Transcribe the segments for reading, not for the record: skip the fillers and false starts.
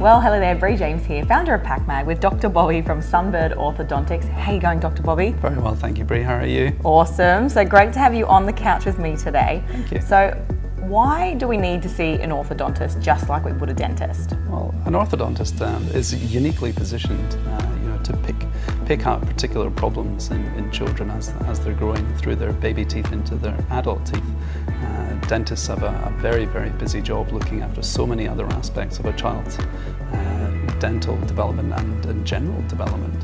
Well, hello there, Bree James here, founder of Pakmag with Dr. Bobby from Sunbird Orthodontics. How are you going, Dr. Bobby? Very well, thank you, Bree. How are you? Awesome. So great to have you on the couch with me today. Thank you. So why do we need to see an orthodontist just like we would a dentist? Well, an orthodontist is uniquely positioned to pick out particular problems in children as they're growing through their baby teeth into their adult teeth. Dentists have a very, very busy job looking after so many other aspects of a child's dental development and general development.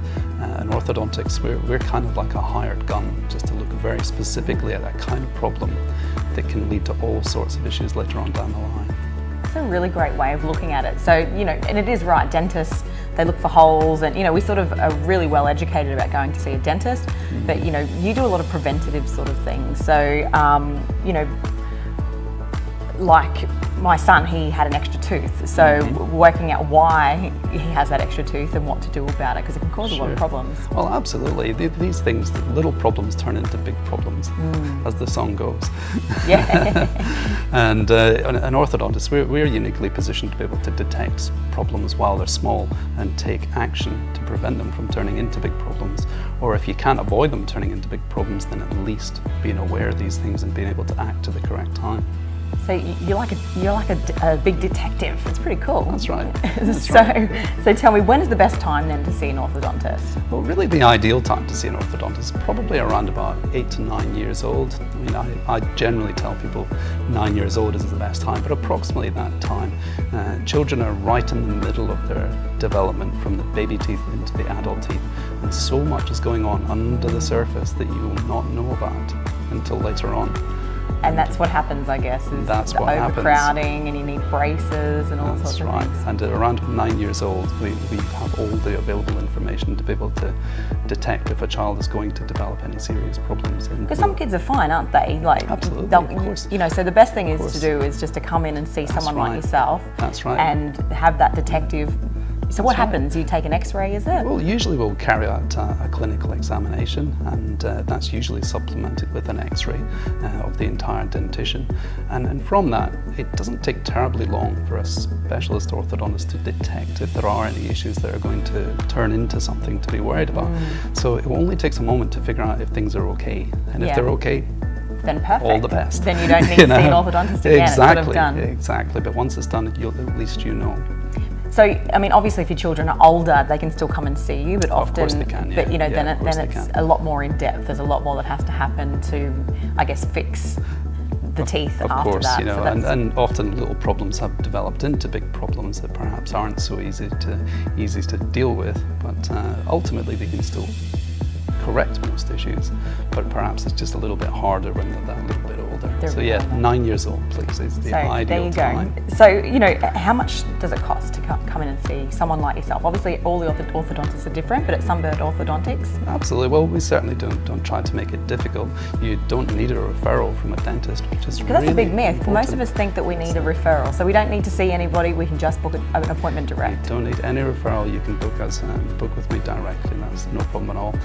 In orthodontics, we're kind of like a hired gun, just to look very specifically at that kind of problem that can lead to all sorts of issues later on down the line. It's a really great way of looking at it. So, and it is right, dentists, they look for holes and, we sort of are really well educated about going to see a dentist, but, you do a lot of preventative sort of things. So, like my son, he had an extra tooth, so working out why he has that extra tooth and what to do about it, because it can cause a lot of problems. Well, absolutely. These things, little problems turn into big problems, as the song goes. Yeah. And an orthodontist, we're uniquely positioned to be able to detect problems while they're small and take action to prevent them from turning into big problems. Or if you can't avoid them turning into big problems, then at least being aware of these things and being able to act at the correct time. So you're like a big detective. It's pretty cool. That's right. So tell me, when is the best time then to see an orthodontist? Well, really the ideal time to see an orthodontist is probably around about 8 to 9 years old. I mean, I generally tell people 9 years old is the best time, but approximately that time. Children are right in the middle of their development from the baby teeth into the adult teeth, and so much is going on under the surface that you will not know about until later on. And that's what happens, I guess, is that's the what overcrowding, and you need braces and all sorts of things. And at around 9 years old, we have all the available information to be able to detect if a child is going to develop any serious problems. Because some kids are fine, aren't they? Like, absolutely, of course. So the best thing is to do is just to come in and see someone like yourself. That's right. And have that detective. So what happens? You take an X-ray, is it? Well, usually we'll carry out a clinical examination, and that's usually supplemented with an X-ray of the entire dentition. And from that, it doesn't take terribly long for a specialist orthodontist to detect if there are any issues that are going to turn into something to be worried about. So it only takes a moment to figure out if things are okay, and if they're okay, then perfect. All the best. Then you don't need to see an orthodontist again. Exactly, it's sort of done. Exactly. But once it's done, at least you know. So, I mean, obviously, if your children are older, they can still come and see you, but often, of course they can, but then it's a lot more in depth. There's a lot more that has to happen to, I guess, fix the teeth after that. Of course, and often little problems have developed into big problems that perhaps aren't so easy to deal with, but ultimately they can still correct most issues, but perhaps it's just a little bit harder when they're that little bit older. So yeah, 9 years old, please, is the ideal time. So, how much does it cost to come in and see someone like yourself? Obviously, all the orthodontists are different, but at Sunbird Orthodontics? Absolutely. Well, we certainly don't try to make it difficult. You don't need a referral from a dentist, which is really that's a big myth. important. Most of us think that we need a referral, so we don't need to see anybody. We can just book an appointment direct. You don't need any referral. You can book with me directly. That's no problem at all.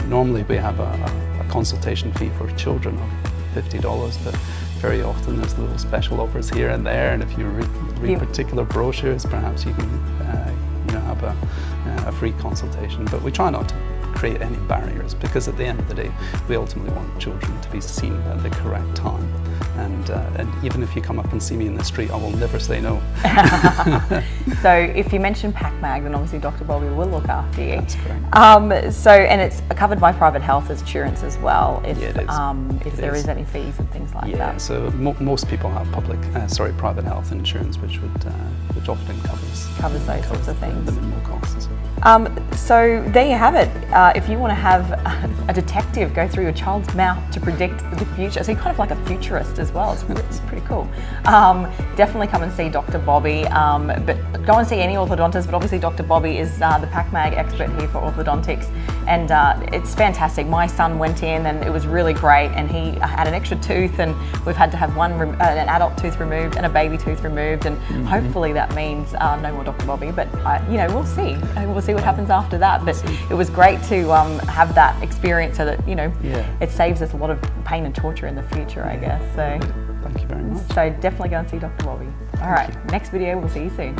Normally, we have a consultation fee for children of $50, but very often there's little special offers here and there, and if you read particular brochures, perhaps you can have a free consultation. But we try not to create any barriers, because at the end of the day, we ultimately want children to be seen at the correct time. And even if you come up and see me in the street, I will never say no. So if you mention Pakmag, then obviously Dr. Bobby will look after you. That's correct. And it's covered by private health insurance as well, if there is any fees and things like that. Yeah, so most people have private health insurance, which often covers those sorts of things. The minimal costs. So there you have it. If you want to have a detective go through your child's mouth to predict the future, so you're kind of like a futurist as well. It's pretty cool. Definitely come and see Dr. Bobby, but go and see any orthodontist, but obviously Dr. Bobby is the Pakmag expert here for orthodontics, and it's fantastic. My son went in and it was really great, and he had an extra tooth, and we've had to have an adult tooth removed and a baby tooth removed, and hopefully that means no more Dr. Bobby, but we'll see. We'll see what happens after that, but it was great to have that experience, so that it saves us a lot of pain and torture in the future, I guess. So thank you very much. So definitely go and see Dr. Bobby. All right, next video, we'll see you soon.